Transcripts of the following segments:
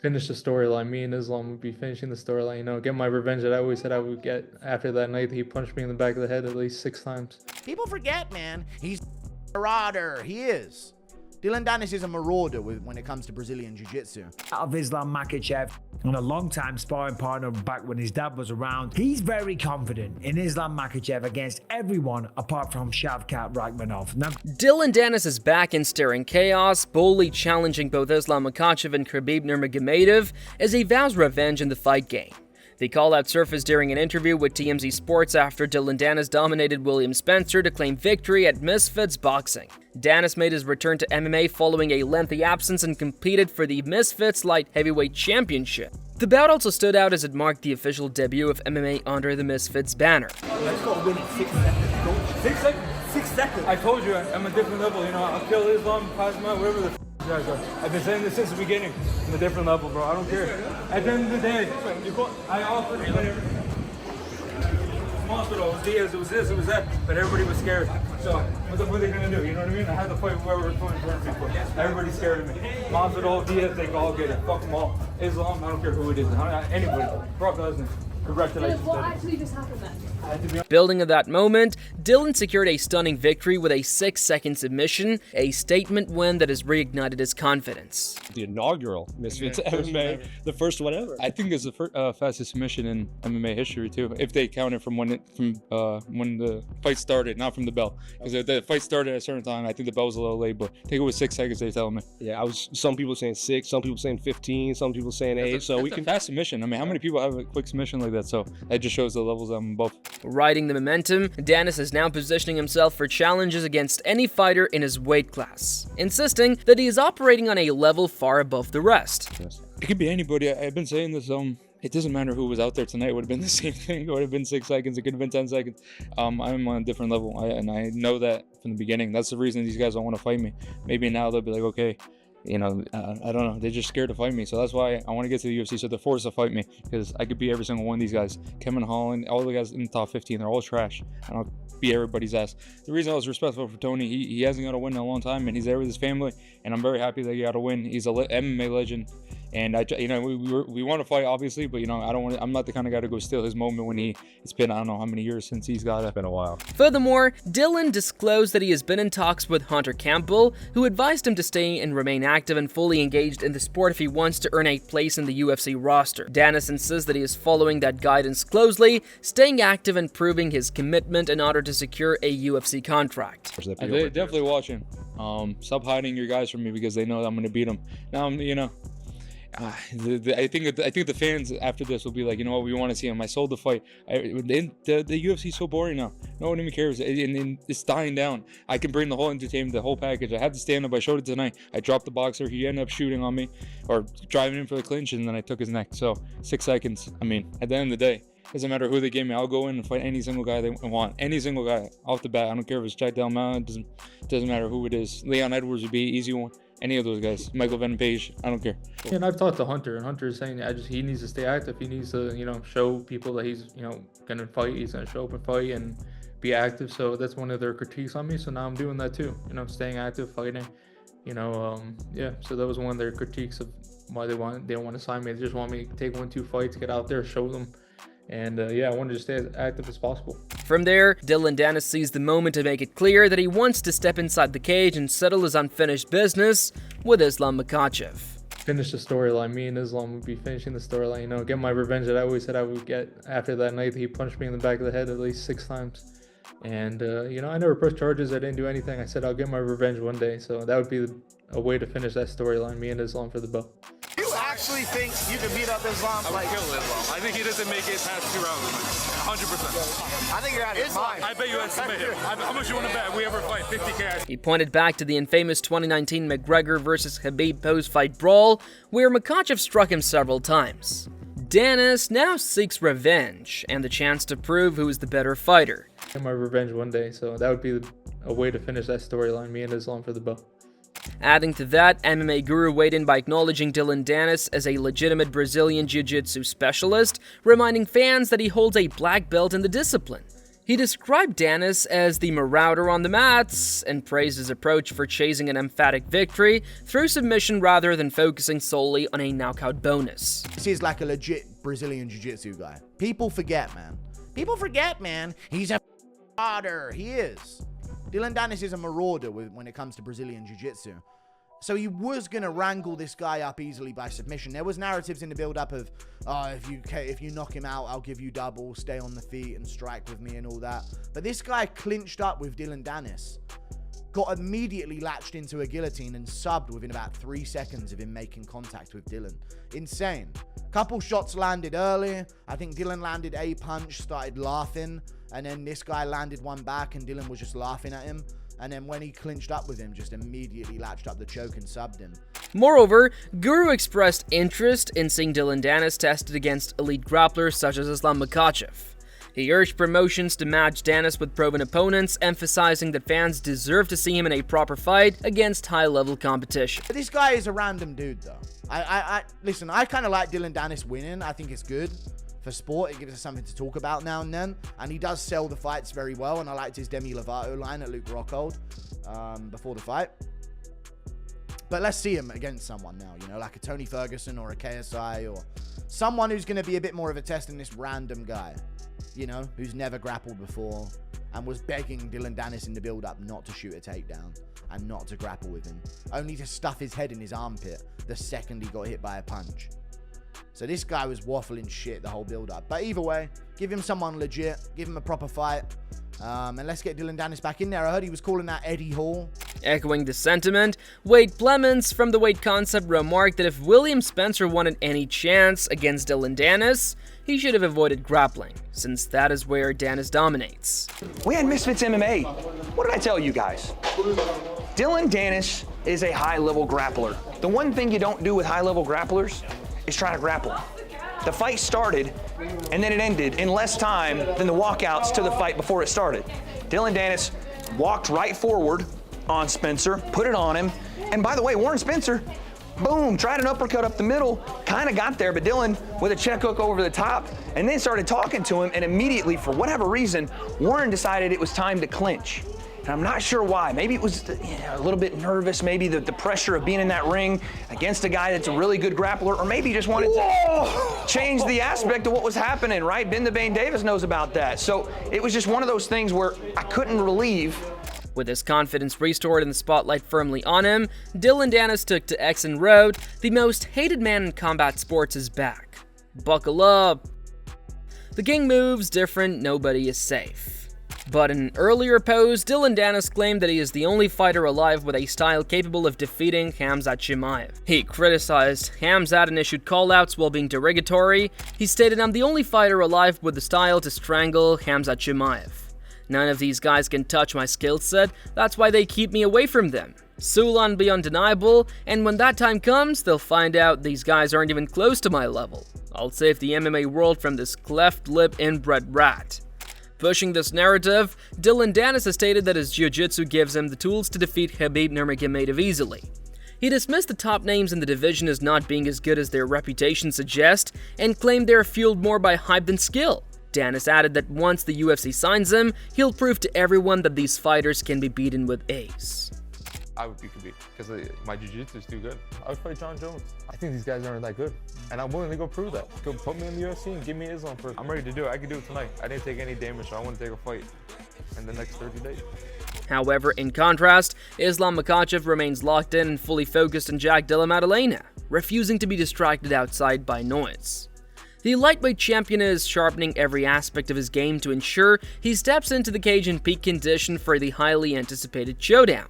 finish the storyline. Me and Islam would be finishing the storyline, get my revenge that I always said I would get after that night that he punched me in the back of the head at least 6 times. People forget, man. He's a marauder. He is. Dillon Danis is a marauder when it comes to Brazilian Jiu-Jitsu. Out of Islam Makhachev, and a long-time sparring partner back when his dad was around, he's very confident in Islam Makhachev against everyone apart from Shavkat Rakhmonov. Now, Dillon Danis is back in stirring chaos, boldly challenging both Islam Makhachev and Khabib Nurmagomedov as he vows revenge in the fight game. The call-out surfaced during an interview with TMZ Sports after Dillon Danis dominated William Spencer to claim victory at Misfits Boxing. Danis made his return to MMA following a lengthy absence and competed for the Misfits Light Heavyweight Championship. The bout also stood out as it marked the official debut of MMA under the Misfits banner. Let's go win it 6 seconds, coach. 6 seconds? 6 seconds. I told you, I'm a different level. I'll kill Islam, Cosmo, whatever the you guys are. I've been saying this since the beginning. I'm a different level, bro. I don't care. At the end of the day, I offered you later. Monster, it was Diaz, it was this, it was that, but everybody was scared. So, what are they gonna do? You know what I mean? I had to fight whoever was going to hurt me for. Everybody's scared of me. Monster, Diaz, they can all get it. Fuck them all. Islam, I don't care who it is. Anybody. Brock Lesnar. Congratulations. What actually just happened then? Building on that moment, Dillon secured a stunning victory with a 6-second submission, a statement win that has reignited his confidence. The inaugural Misfits MMA, the first one ever. I think it's the fastest submission in MMA history too, if they count it from when the fight started, not from the bell. Because if the fight started at a certain time, I think the bell was a little late, but I think it was 6 seconds. They tell me. Yeah, some people saying 6, some people saying 15, some people saying 8. So we can fast submission. I mean, how many people have a quick submission like that? So that just shows the levels I'm above. Riding the momentum, Danis is now positioning himself for challenges against any fighter in his weight class, insisting that he is operating on a level far above the rest. Yes. It could be anybody. I've been saying this. It doesn't matter who was out there tonight. It would have been the same thing. It would have been 6 seconds. It could have been 10 seconds. I'm on a different level, and I know that from the beginning. That's the reason these guys don't want to fight me. Maybe now they'll be like, okay. I don't know. They're just scared to fight me. So that's why I want to get to the UFC. So they're forced to fight me because I could beat every single one of these guys. Kevin Holland, all the guys in the top 15, they're all trash. And I'll beat everybody's ass. The reason I was respectful for Tony, he hasn't got a win in a long time, and he's there with his family. And I'm very happy that he got a win. He's a MMA legend. And we want to fight, obviously, but I'm not the kind of guy to go steal his moment when it's been, I don't know how many years since he's got it. It's been a while. Furthermore, Dillon disclosed that he has been in talks with Hunter Campbell, who advised him to stay and remain active and fully engaged in the sport if he wants to earn a place in the UFC roster. Danis insists that he is following that guidance closely, staying active and proving his commitment in order to secure a UFC contract. They're definitely watching. Stop hiding your guys from me because they know that I'm going to beat them. Now, I think the fans after this will be like, you know what, we want to see him. I sold the fight. The UFC is so boring now. No one even cares. It's dying down. I can bring the whole entertainment, the whole package. I had to stand up. I showed it tonight. I dropped the boxer. He ended up shooting on me or driving in for the clinch, and then I took his neck. So 6 seconds. I mean, at the end of the day, doesn't matter who they give me. I'll go in and fight any single guy they want. Any single guy off the bat. I don't care if it's Jack Del Mountain. Doesn't matter who it is. Leon Edwards would be an easy one. Any of those guys, Michael Venom Page, I don't care. And I've talked to Hunter, and Hunter is saying that he needs to stay active. He needs to, show people that he's, gonna fight. He's gonna show up and fight and be active. So that's one of their critiques on me. So now I'm doing that too. Staying active, fighting. Yeah. So that was one of their critiques of why they don't want to sign me. They just want me to take 1-2 fights, get out there, show them. And I wanted to stay as active as possible. From there, Dillon Danis seized the moment to make it clear that he wants to step inside the cage and settle his unfinished business with Islam Makhachev. Finish the storyline. Me and Islam would be finishing the storyline. Get my revenge that I always said I would get after that night that he punched me in the back of the head at least 6 times. And I never pressed charges. I didn't do anything. I said I'll get my revenge one day. So that would be a way to finish that storyline. Me and Islam for the belt. You actually think you can beat up Islam? I would kill Islam. I think he doesn't make it past 2 rounds. 100%. I think you're out of your mind. I bet you estimate him. How much you want to bet we ever fight? 50 cash. He pointed back to the infamous 2019 McGregor vs. Khabib post-fight brawl, where Makhachev struck him several times. Danis now seeks revenge and the chance to prove who is the better fighter. Get my revenge one day. So that would be a way to finish that storyline. Me and Islam for the belt. Adding to that, MMA Guru weighed in by acknowledging Dillon Danis as a legitimate Brazilian Jiu-Jitsu specialist, reminding fans that he holds a black belt in the discipline. He described Danis as the marauder on the mats and praised his approach for chasing an emphatic victory through submission rather than focusing solely on a knockout bonus. This is like a legit Brazilian jiu-jitsu guy. People forget, man. People forget, man. He's a marauder. He is. Dillon Danis is a marauder when it comes to Brazilian jiu-jitsu. So he was going to wrangle this guy up easily by submission. There was narratives in the build-up of, oh, if you knock him out, I'll give you double, stay on the feet and strike with me and all that. But this guy clinched up with Dillon Danis, got immediately latched into a guillotine and subbed within about 3 seconds of him making contact with Dillon. Insane. Couple shots landed early. I think Dillon landed a punch, started laughing, and then this guy landed one back and Dillon was just laughing at him. And then when he clinched up with him, just immediately latched up the choke and subbed him. Moreover, Guru expressed interest in seeing Dillon Danis tested against elite grapplers such as Islam Makhachev. He urged promotions to match Danis with proven opponents, emphasizing that fans deserve to see him in a proper fight against high-level competition. This guy is a random dude, though. Listen, I kind of like Dillon Danis winning. I think it's good for sport. It gives us something to talk about now and then, and he does sell the fights very well, and I liked his Demi Lovato line at Luke Rockhold before the fight. But let's see him against someone now, you know, like a Tony Ferguson or a KSI or someone who's going to be a bit more of a test than this random guy, you know, who's never grappled before and was begging Dillon Danis in the build-up not to shoot a takedown and not to grapple with him, only to stuff his head in his armpit the second he got hit by a punch. So this guy was waffling shit the whole build-up. But either way, give him someone legit, give him a proper fight, and let's get Dillon Danis back in there. I heard he was calling that Eddie Hall. Echoing the sentiment, Wade Plemons from the Weight Concept remarked that if William Spencer wanted any chance against Dillon Danis, he should have avoided grappling, since that is where Danis dominates. We had Misfits MMA. What did I tell you guys? Dillon Danis is a high-level grappler. The one thing you don't do with high-level grapplers is try to grapple. The fight started, and then it ended in less time than the walkouts to the fight before it started. Dillon Danis walked right forward on Spencer, put it on him, and by the way, Warren Spencer, boom, tried an uppercut up the middle, kind of got there, but Dillon with a check hook over the top, and then started talking to him, and immediately, for whatever reason, Warren decided it was time to clinch. And I'm not sure why. Maybe it was a little bit nervous, maybe the pressure of being in that ring against a guy that's a really good grappler, or maybe he just wanted to change the aspect of what was happening, right? Ben the Bane Davis knows about that. So it was just one of those things where I couldn't relieve. With his confidence restored and the spotlight firmly on him, Dillon Danis took to X and wrote, "The most hated man in combat sports is back. Buckle up. The king moves different, nobody is safe." But in an earlier post, Dillon Danis claimed that he is the only fighter alive with a style capable of defeating Khamzat Chimaev. He criticized Khamzat and issued callouts while being derogatory. He stated, "I'm the only fighter alive with the style to strangle Khamzat Chimaev. None of these guys can touch my skill set, that's why they keep me away from them. Sulan be undeniable, and when that time comes, they'll find out these guys aren't even close to my level. I'll save the MMA world from this cleft lip inbred rat." Pushing this narrative, Dillon Danis has stated that his jiu-jitsu gives him the tools to defeat Khabib Nurmagomedov easily. He dismissed the top names in the division as not being as good as their reputation suggests, and claimed they are fueled more by hype than skill. Danis added that once the UFC signs him, he'll prove to everyone that these fighters can be beaten with ease. I would beat Khabib because my jiu-jitsu is too good. I would fight John Jones. I think these guys aren't that good, and I'm willing to go prove that. Go put me in the UFC and give me Islam first. I'm ready to do it. I can do it tonight. I didn't take any damage, so I want to take a fight in the next 30 days. However, in contrast, Islam Makhachev remains locked in and fully focused on Jack Della Maddalena, refusing to be distracted outside by noise. The lightweight champion is sharpening every aspect of his game to ensure he steps into the cage in peak condition for the highly anticipated showdown.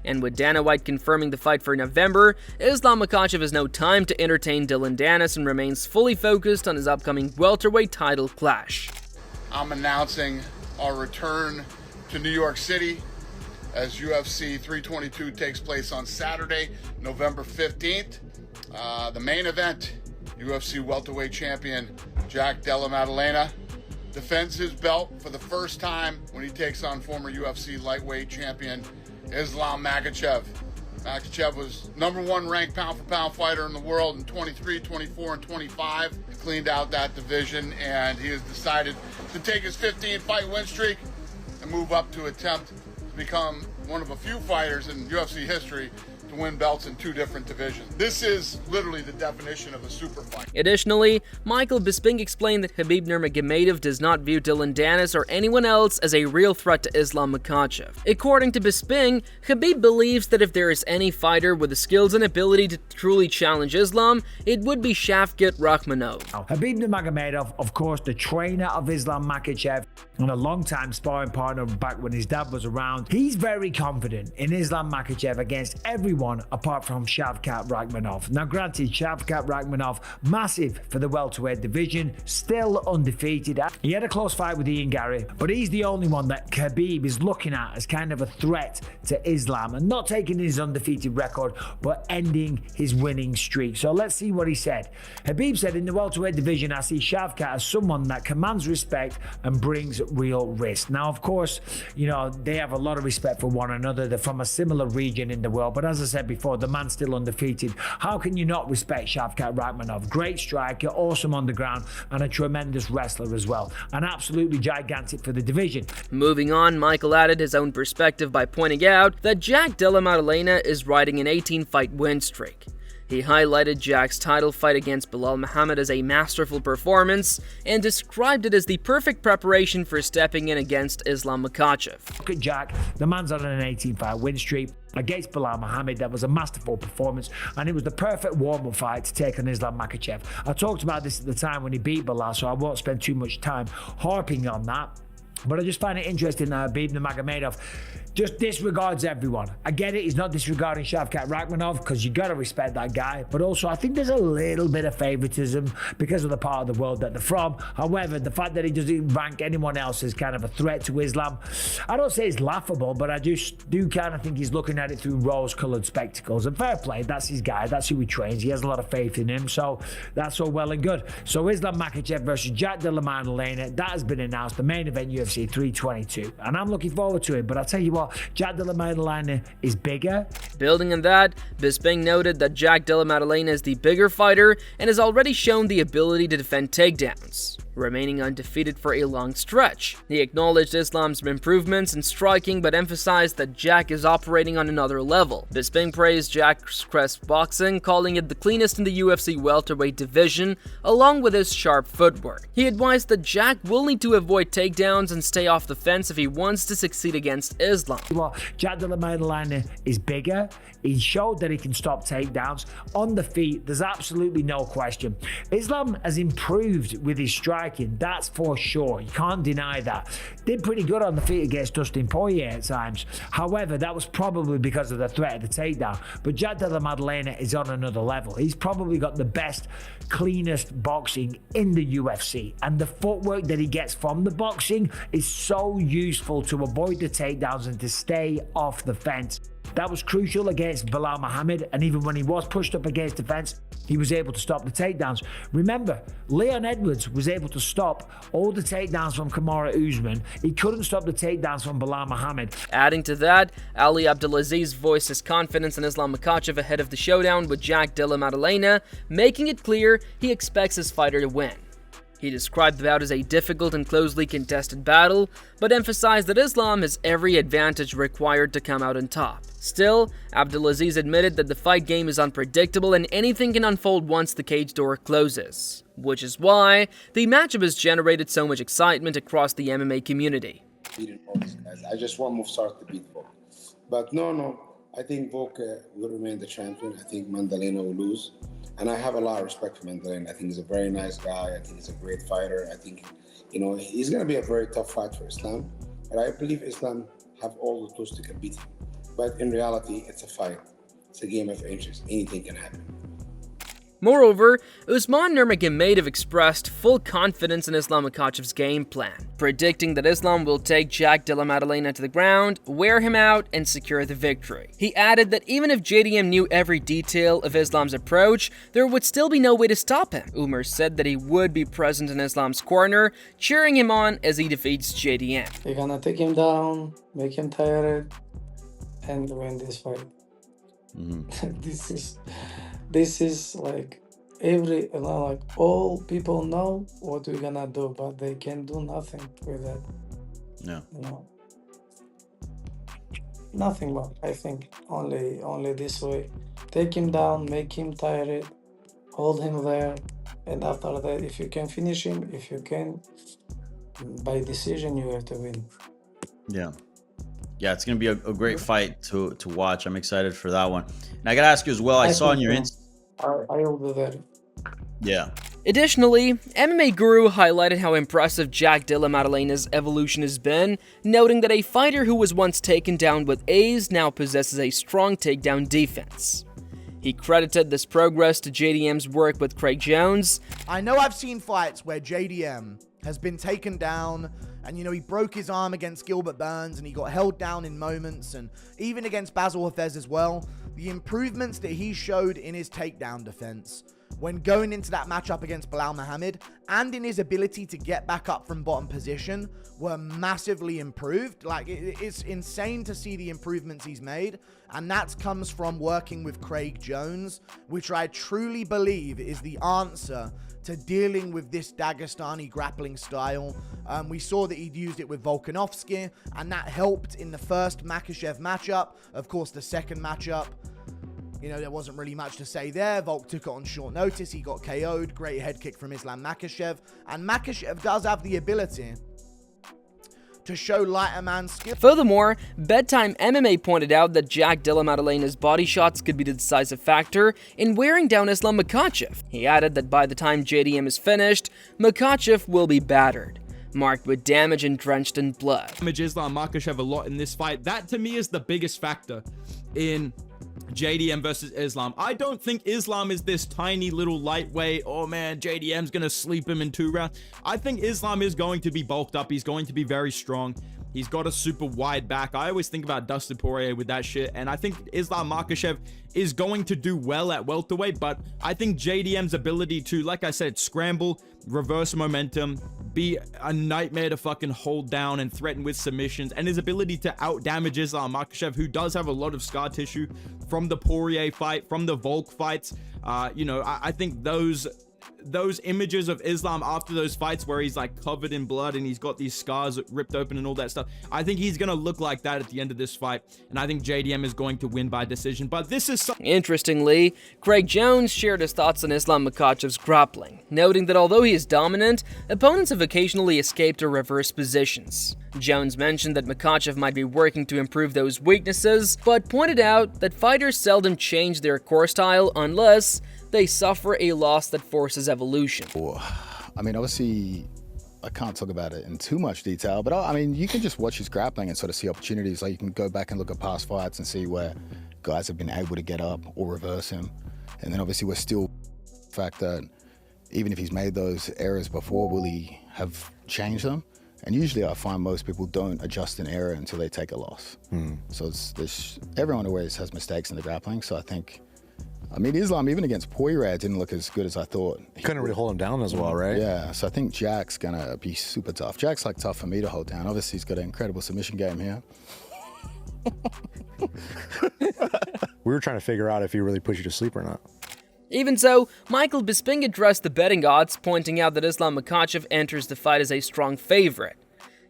And with Dana White confirming the fight for November, Islam Makhachev has no time to entertain Dillon Danis and remains fully focused on his upcoming welterweight title clash. I'm announcing our return to New York City as UFC 322 takes place on Saturday, November 15th. The main event, UFC welterweight champion Jack Della Maddalena defends his belt for the first time when he takes on former UFC lightweight champion Islam Makhachev. Makhachev was #1 ranked pound-for-pound fighter in the world in 23, 24, and 25. He cleaned out that division, and he has decided to take his 15-fight win streak and move up to attempt to become one of a few fighters in UFC history to win belts in 2 different divisions. This is literally the definition of a super fight. Additionally, Michael Bisping explained that Khabib Nurmagomedov does not view Dillon Danis or anyone else as a real threat to Islam Makhachev. According to Bisping, Khabib believes that if there is any fighter with the skills and ability to truly challenge Islam, it would be Shavkat Rakhmonov. Khabib Nurmagomedov, of course, the trainer of Islam Makhachev and a long-time sparring partner back when his dad was around, he's very confident in Islam Makhachev against everyone apart from Shavkat Rakhmonov. Now granted, Shavkat Rakhmonov, massive for the welterweight division, still undefeated. He had a close fight with Ian Gary, but he's the only one that Khabib is looking at as kind of a threat to Islam, and not taking his undefeated record, but ending his winning streak. So let's see what he said. Khabib said, in the welterweight division, I see Shavkat as someone that commands respect and brings real risk. Now, of course, you know, they have a lot of respect for one another. They're from a similar region in the world, but as I said before, the man's still undefeated. How can you not respect Shavkat Rakhmonov? Great striker, awesome on the ground, and a tremendous wrestler as well. And absolutely gigantic for the division. Moving on, Michael added his own perspective by pointing out that Jack Della Maddalena is riding an 18-fight win streak. He highlighted Jack's title fight against Belal Muhammad as a masterful performance and described it as the perfect preparation for stepping in against Islam Makhachev. Look at Jack, the man's on an 18-fight win streak against Belal Muhammad. That was a masterful performance, and it was the perfect warm-up fight to take on Islam Makhachev. I talked about this at the time when he beat Belal, so I won't spend too much time harping on that. But I just find it interesting that Khabib Nurmagomedov just disregards everyone. I get it, he's not disregarding Shavkat Rakhmonov because you got to respect that guy. But also, I think there's a little bit of favoritism because of the part of the world that they're from. However, the fact that he doesn't rank anyone else as kind of a threat to Islam, I don't say it's laughable, but I just do kind of think he's looking at it through rose-coloured spectacles. And fair play, that's his guy, that's who he trains. He has a lot of faith in him, so that's all well and good. So Islam Makhachev versus Jack Della Maddalena, that has been announced, the main event UFC 322. And I'm looking forward to it, but I'll tell you what, Jack Della Maddalena is bigger. Building on that, Bisping noted that Jack Della Maddalena is the bigger fighter and has already shown the ability to defend takedowns, remaining undefeated for a long stretch. He acknowledged Islam's improvements in striking, but emphasized that Jack is operating on another level. Bisping praised Jack's crest boxing, calling it the cleanest in the UFC welterweight division, along with his sharp footwork. He advised that Jack will need to avoid takedowns and stay off the fence if he wants to succeed against Islam. Well, Jack Della Maddalena is bigger. He showed that he can stop takedowns. On the feet, there's absolutely no question. Islam has improved with his striking, that's for sure. You can't deny that. Did pretty good on the feet against Dustin Poirier at times. However, that was probably because of the threat of the takedown. But Jack Della Maddalena is on another level. He's probably got the best, cleanest boxing in the UFC. And the footwork that he gets from the boxing is so useful to avoid the takedowns and to stay off the fence. That was crucial against Belal Muhammad, and even when he was pushed up against the fence, he was able to stop the takedowns. Remember, Leon Edwards was able to stop all the takedowns from Kamaru Usman. He couldn't stop the takedowns from Belal Muhammad. Adding to that, Ali Abdelaziz voiced his confidence in Islam Makhachev ahead of the showdown with Jack Della Maddalena, making it clear he expects his fighter to win. He described the bout as a difficult and closely contested battle, but emphasized that Islam has every advantage required to come out on top. Still, Abdelaziz admitted that the fight game is unpredictable and anything can unfold once the cage door closes, which is why the matchup has generated so much excitement across the MMA community. Beating all these guys. I just want Mufsar to beat Volk. But no, I think Volk will remain the champion. I think Maddalena will lose. And I have a lot of respect for Maddalena. I think he's a very nice guy. I think he's a great fighter. I think, he's going to be a very tough fight for Islam. But I believe Islam have all the tools to compete him. But in reality, it's a fight. It's a game of inches. Anything can happen. Moreover, Usman Nurmagomedov expressed full confidence in Islam Makhachev's game plan, predicting that Islam will take Jack Della Maddalena to the ground, wear him out, and secure the victory. He added that even if JDM knew every detail of Islam's approach, there would still be no way to stop him. Umar said that he would be present in Islam's corner, cheering him on as he defeats JDM. We're gonna take him down, make him tired, and win this fight. This is like like all people know what we're gonna do, but they can do nothing with that. Yeah. Nothing, but I think only this way. Take him down, make him tired, hold him there, and after that, if you can finish him, if you can, by decision, you have to win. Yeah. Yeah, it's going to be a great fight to watch. I'm excited for that one. And I got to ask you as well, I saw in your I will be there. Yeah. Additionally, MMA Guru highlighted how impressive Jack Della Maddalena's evolution has been, noting that a fighter who was once taken down with A's now possesses a strong takedown defense. He credited this progress to JDM's work with Craig Jones. I know I've seen fights where JDM has been taken down and, he broke his arm against Gilbert Burns and he got held down in moments, and even against Basil Hafez as well. The improvements that he showed in his takedown defense when going into that matchup against Bilal Muhammad and in his ability to get back up from bottom position were massively improved. Like, it's insane to see the improvements he's made, and that comes from working with Craig Jones, which I truly believe is the answer to dealing with this Dagestani grappling style. We saw that he'd used it with Volkanovski, and that helped in the first Makhachev matchup. Of course, the second matchup, there wasn't really much to say there. Volk took it on short notice. He got KO'd. Great head kick from Islam Makhachev. And Makhachev does have the ability to show lighter man skill. Furthermore, Bedtime MMA pointed out that Jack Della Maddalena's body shots could be the decisive factor in wearing down Islam Makhachev. He added that by the time JDM is finished, Makhachev will be battered, marked with damage and drenched in blood. Damage Islam Makhachev a lot in this fight. That to me is the biggest factor in JDM versus Islam. I don't think Islam is this tiny little lightweight, oh man, JDM's gonna sleep him in 2 rounds. I think Islam is going to be bulked up. He's going to be very strong. He's got a super wide back. I always think about Dustin Poirier with that shit, and I think Islam Makhachev is going to do well at welterweight, but I think JDM's ability to, like I said, scramble, reverse momentum, be a nightmare to fucking hold down and threaten with submissions, and his ability to outdamage Islam Makhachev, who does have a lot of scar tissue from the Poirier fight, from the Volk fights. I think those images of Islam after those fights where he's like covered in blood and he's got these scars ripped open and all that stuff, I think he's gonna look like that at the end of this fight, and I think JDM is going to win by decision. But this is Interestingly, Craig Jones shared his thoughts on Islam Makhachev's grappling, noting that although he is dominant, opponents have occasionally escaped or reversed positions. Jones mentioned that Makhachev might be working to improve those weaknesses, but pointed out that fighters seldom change their core style unless they suffer a loss that forces evolution. I mean, obviously, I can't talk about it in too much detail, but I mean, you can just watch his grappling and sort of see opportunities. Like, you can go back and look at past fights and see where guys have been able to get up or reverse him. And then obviously we're still the fact that even if he's made those errors before, will he have changed them? And usually I find most people don't adjust an error until they take a loss. So everyone always has mistakes in the grappling. So I mean, Islam, even against Poirier, didn't look as good as I thought. Couldn't really hold him down as well, right? Yeah, so I think Jack's gonna be super tough. Jack's like tough for me to hold down. Obviously, he's got an incredible submission game here. We were trying to figure out if he really put you to sleep or not. Even so, Michael Bisping addressed the betting odds, pointing out that Islam Makhachev enters the fight as a strong favorite.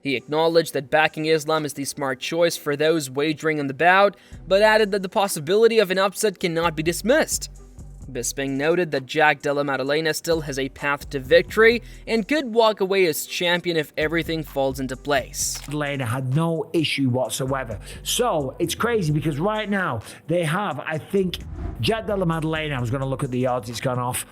He acknowledged that backing Islam is the smart choice for those wagering on the bout, but added that the possibility of an upset cannot be dismissed. Bisping noted that Jack Della Maddalena still has a path to victory and could walk away as champion if everything falls into place. Maddalena had no issue whatsoever. So it's crazy because right now they have, I think, Jack Della Maddalena, I was going to look at the odds, it's gone off.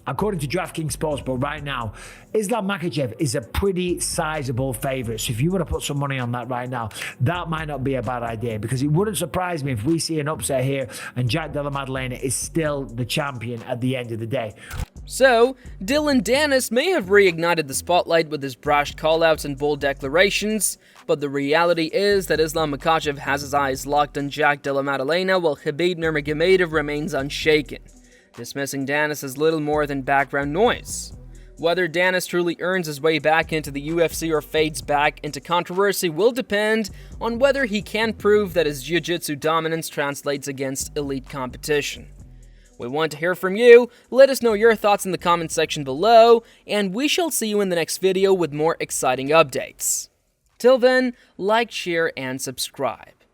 According to DraftKings Sportsbook right now, Islam Makhachev is a pretty sizable favorite. So if you want to put some money on that right now, that might not be a bad idea, because it wouldn't surprise me if we see an upset here and Jack Della Maddalena is still the champion at the end of the day. So, Dillon Danis may have reignited the spotlight with his brash callouts and bold declarations, but the reality is that Islam Makhachev has his eyes locked on Jack Della Maddalena while Khabib Nurmagomedov remains unshaken. Dismissing Danis as little more than background noise. Whether Danis truly earns his way back into the UFC or fades back into controversy will depend on whether he can prove that his jiu-jitsu dominance translates against elite competition. We want to hear from you. Let us know your thoughts in the comment section below, and we shall see you in the next video with more exciting updates. Till then, like, share, and subscribe.